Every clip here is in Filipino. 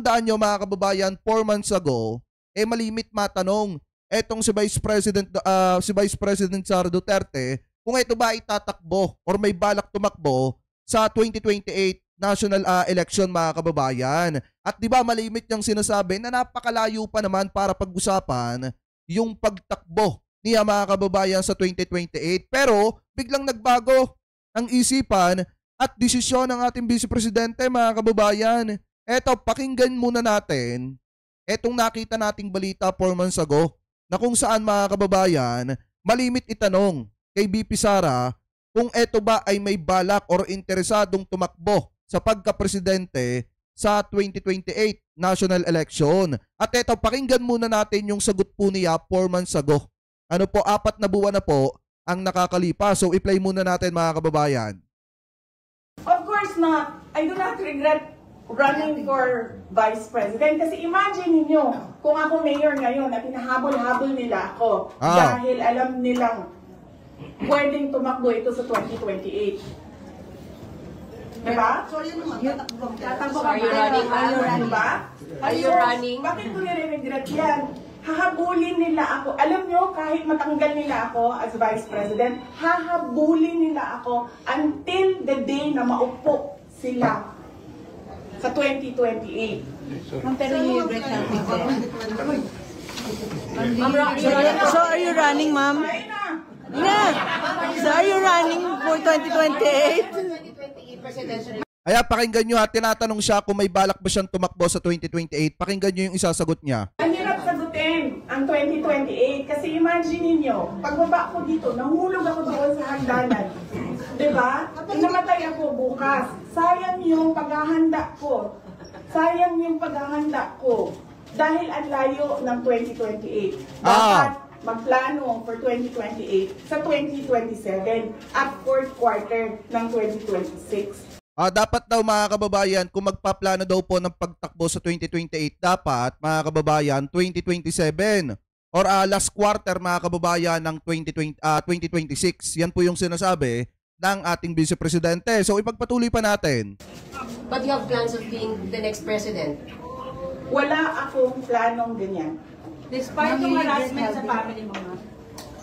tandaan nyo mga kababayan, 4 months ago, malimit matanong etong si Vice President Sara Duterte kung ito ba itatakbo or may balak tumakbo sa 2028 national election mga kababayan. At di ba malimit niyang sinasabi na napakalayo pa naman para pag-usapan yung pagtakbo niya mga kababayan sa 2028. Pero biglang nagbago ang isipan at desisyon ng ating Vice Presidente mga kababayan. Eto, pakinggan muna natin etong nakita nating balita 4 months ago na kung saan mga kababayan, malimit itanong kay VP Sara kung eto ba ay may balak or interesadong tumakbo sa pagka-presidente sa 2028 national election. At eto, pakinggan muna natin yung sagot po niya 4 months ago. Ano po, 4 na buwan na po ang nakakalipas. So, i-play muna natin mga kababayan. Of course not. I do not regret running for Vice President. Kasi imagine niyo kung ako mayor ngayon at hinahabol-habol nila ako dahil alam nilang pwedeng tumakbo ito sa 2028. Diba? So, yun naman, tatakbo Are you running? Diba? Are you running? Bakit ko nire-regret yan? Hahabulin nila ako. Alam nyo, kahit matanggal nila ako as Vice President, hahabulin nila ako until the day na maupo sila sa 2028. Pero you regret nothing then. So are you running, ma'am? Yeah. So are you running for 2028? Kaya pakinggan nyo ha, tinatanong siya kung may balak ba siyang tumakbo sa 2028. Pakinggan nyo yung isasagot niya. Ang hirap sagutin ang 2028 kasi imagine niyo, pagbaba ko dito, nahulog ako doon sa hagdanan. Diba? Namatay ako bukas. Sayang yung paghahanda ko. Sayang yung paghahanda ko. Dahil ang layo ng 2028. Dapat magplano for 2028 sa 2027 at fourth quarter ng 2026. Dapat daw mga kababayan, kung magpaplano daw po ng pagtakbo sa 2028, dapat mga kababayan, 2027 or last quarter mga kababayan ng 2026. Yan po yung sinasabi ng ating Vice Presidente. So ipagpatuloy pa natin. But you have plans of being the next president? Wala akong planong ganyan. Despite yung harassment sa family mo, ma'am?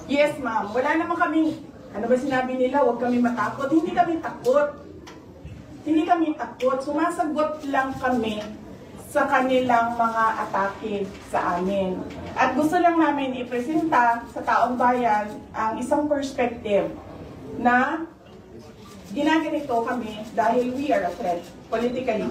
Yes, ma'am. Wala naman kami, ano ba sinabi nila, huwag kami matakot. Hindi kami takot. Hindi kami takot. Sumasagot lang kami sa kanilang mga atake sa amin. At gusto lang namin ipresenta sa taong bayan ang isang perspective na ginaganito kami dahil we are a threat politically.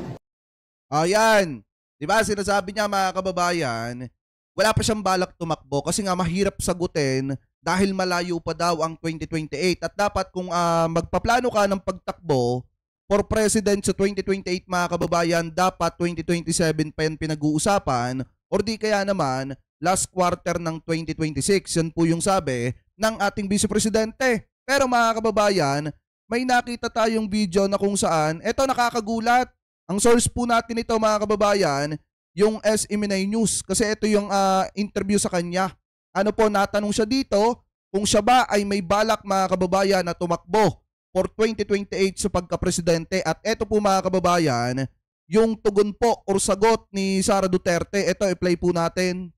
Ayan. Diba, sinasabi niya mga kababayan, wala pa siyang balak tumakbo kasi nga mahirap sagutin dahil malayo pa daw ang 2028. At dapat kung magpaplano ka ng pagtakbo for president sa 2028 mga kababayan, dapat 2027 pa yan pinag-uusapan or di kaya naman last quarter ng 2026. Yan po yung sabi ng ating Vice Presidente. Pero mga kababayan, may nakita tayong video na kung saan, eto nakakagulat. Ang source po natin ito mga kababayan, yung SMNI News. Kasi ito yung interview sa kanya. Ano po, natanong siya dito kung siya ba ay may balak mga kababayan na tumakbo for 2028 sa pagka-presidente. At ito po mga kababayan, yung tugon po or sagot ni Sara Duterte. Ito, i-play po natin.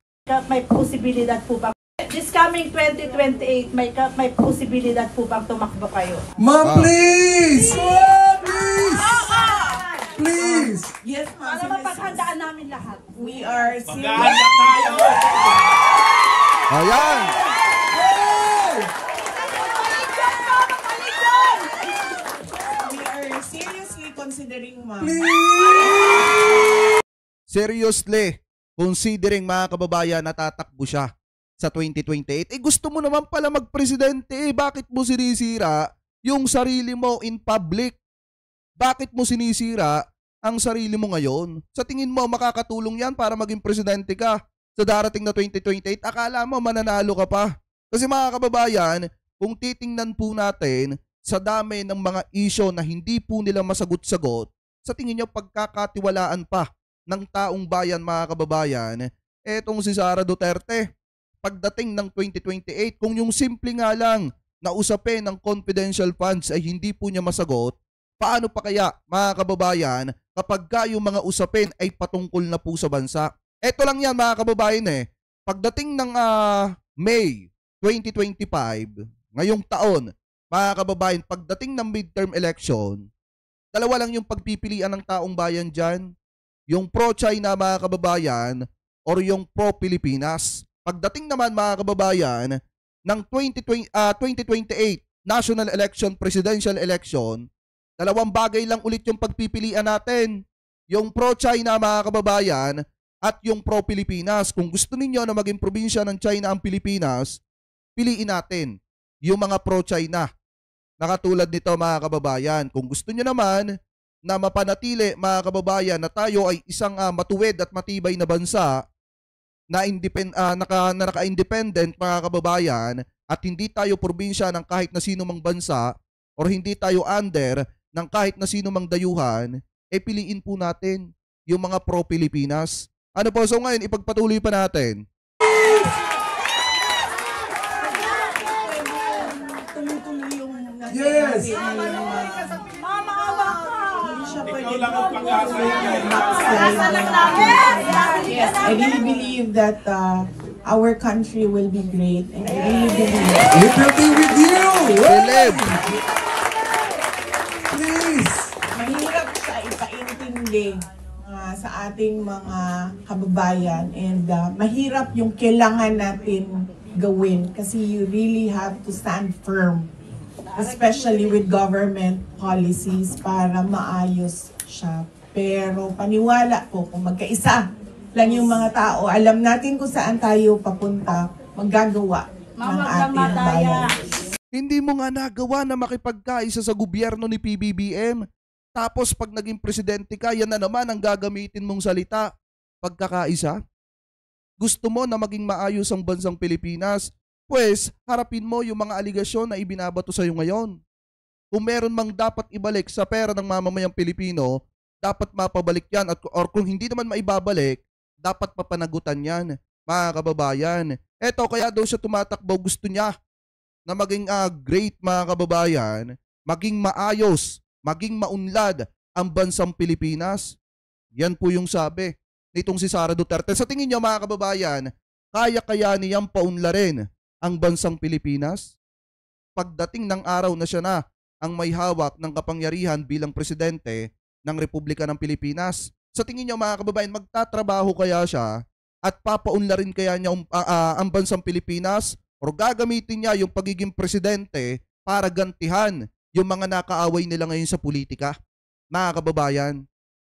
May posibilidad po bang this coming 2028, may posibilidad po bang tumakbo kayo? Ma'am, please! Please! Please! Yes, ma'am. Para mapaghandaan namin lahat. We are serious. Maghahanda tayo! Ayan! We are seriously considering, ma'am. Seriously, considering mga kababayan na tatakbo siya sa 2028. Gusto mo naman pala magpresidente. Bakit mo sinisira yung sarili mo in public? Bakit mo sinisira ang sarili mo ngayon? Sa tingin mo, makakatulong yan para maging presidente ka sa darating na 2028? Akala mo mananalo ka pa? Kasi mga kababayan, kung titingnan po natin sa dami ng mga isyo na hindi po nila masagot-sagot, sa tingin nyo pagkakatiwalaan pa ng taong bayan mga kababayan, etong si Sara Duterte, pagdating ng 2028, kung yung simple nga lang na usapin ng confidential funds ay hindi po niya masagot, Paano pa kaya mga kababayan kapag yung mga usapin ay patungkol na po sa bansa? Eto lang yan mga kababayan Pagdating ng May 2025, ngayong taon, mga kababayan, pagdating ng midterm election, dalawa lang yung pagpipilian ng taong bayan dyan. Yung pro-China mga kababayan or yung pro-Pilipinas. Pagdating naman mga kababayan ng 2028 national election, presidential election, dalawang bagay lang ulit yung pagpipilian natin. Yung pro-China mga kababayan at yung pro-Pilipinas. Kung gusto ninyo na maging probinsya ng China ang Pilipinas, piliin natin yung mga pro-China. Nakatulad nito mga kababayan. Kung gusto nyo naman na mapanatili mga kababayan na tayo ay isang matuwid at matibay na bansa na naka-independent mga kababayan at hindi tayo probinsya ng kahit na sino mang bansa or hindi tayo under ng kahit na sino mang dayuhan, piliin po natin yung mga pro-Pilipinas. Ano po? So ngayon, ipagpatuloy pa natin. Yes! Ikaw lang ang pag-asa Yes, I really believe that our country will be great. And I really believe It will be with you! Philip! Please! mahirap siya ipaintindi sa ating mga kababayan and mahirap yung kailangan natin gawin kasi you really have to stand firm, especially with government policies para maayos siya. Pero paniwala po kung magkaisa lang yung mga tao, alam natin kung saan tayo papunta, maggagawa ng ating bayan. Hindi mo nga nagawa na makipagkaisa sa gobyerno ni PBBM. Tapos pag naging presidente ka, yan na naman ang gagamitin mong salita. Pagkakaisa. Gusto mo na maging maayos ang bansang Pilipinas, pues harapin mo yung mga aligasyon na ibinabato sa iyo ngayon. Kung meron mang dapat ibalik sa pera ng mamamayang Pilipino, dapat mapabalik yan. Or kung hindi naman maibabalik, dapat papanagutan yan, mga kababayan. Eto, kaya daw siya tumatakbo, gusto niya na maging great, mga kababayan, maging maayos, maging maunlad ang bansang Pilipinas. Yan po yung sabi nitong si Sara Duterte. Sa tingin niyo mga kababayan, kaya niyang paunlarin ang bansang Pilipinas? Pagdating ng araw na siya na ang may hawak ng kapangyarihan bilang presidente ng Republika ng Pilipinas. Sa tingin niyo mga kababayan, magtatrabaho kaya siya at papaunlarin kaya niya ang bansang Pilipinas o gagamitin niya yung pagiging presidente para gantihan yung mga nakaaway nila ngayon sa politika, mga kababayan?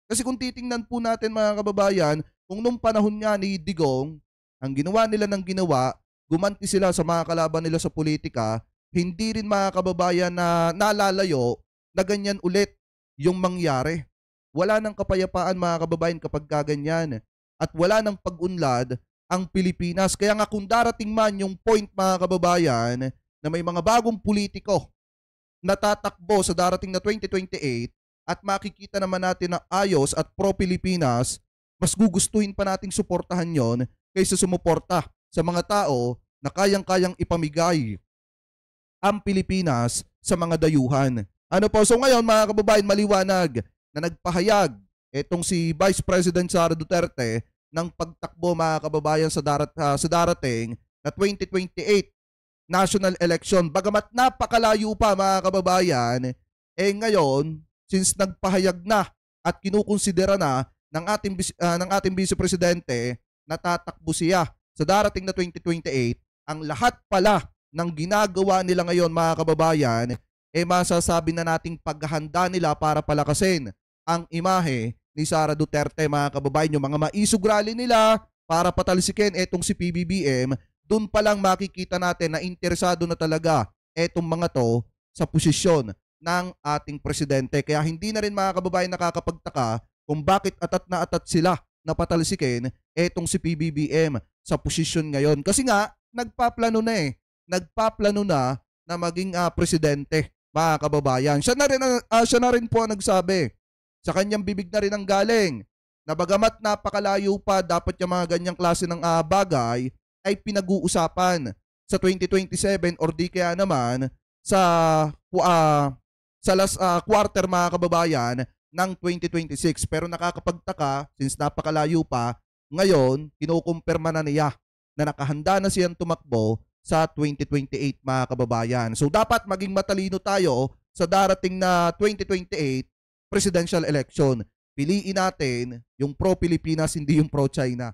Kasi kung titingnan po natin mga kababayan, kung nung panahon nga ni Digong, ang ginawa nila ng ginawa, gumanti sila sa mga kalaban nila sa politika, hindi rin mga kababayan na nalalayo na ganyan ulit yung mangyari. Wala nang kapayapaan mga kababayan kapag kaganyan. At wala nang pag-unlad ang Pilipinas. Kaya nga kung darating man yung point mga kababayan na may mga bagong politiko natatakbo sa darating na 2028 at makikita naman natin na ayos at pro-Pilipinas, mas gugustuhin pa nating suportahan yon kaysa sumuporta sa mga tao na kayang-kayang ipamigay ang Pilipinas sa mga dayuhan. Ano po? So ngayon mga kababayan, maliwanag na nagpahayag itong si Vice President Sara Duterte ng pagtakbo mga kababayan sa darating na 2028 national election. Bagamat napakalayo pa mga kababayan, ngayon, since nagpahayag na at kinukonsidera na ng ating Vice Presidente na tatakbo siya sa darating na 2028, ang lahat pala ng ginagawa nila ngayon mga kababayan, masasabi na nating paghahanda nila para palakasin ang imahe ni Sara Duterte mga kababayan. Yung mga maisog rally nila para patalsikin etong si PBBM, doon pa lang makikita natin na interesado na talaga etong mga to sa posisyon ng ating presidente. Kaya hindi na rin mga kababayan nakakapagtaka kung bakit atat na atat sila na patalsikin etong si PBBM sa posisyon ngayon. Kasi nga, nagpaplano na na maging presidente mga kababayan. Siya na rin po ang nagsabi. Sa kanyang bibig na rin ang galing na bagamat napakalayo pa dapat yung mga ganyang klase ng bagay ay pinag-uusapan sa 2027 or di kaya naman sa sa last quarter mga kababayan ng 2026. Pero nakakapagtaka, since napakalayo pa, ngayon, kinukumpirma na niya na nakahanda na siyang tumakbo sa 2028 mga kababayan. So dapat maging matalino tayo sa darating na 2028 presidential election. Piliin natin yung pro-Pilipinas, hindi yung pro-China.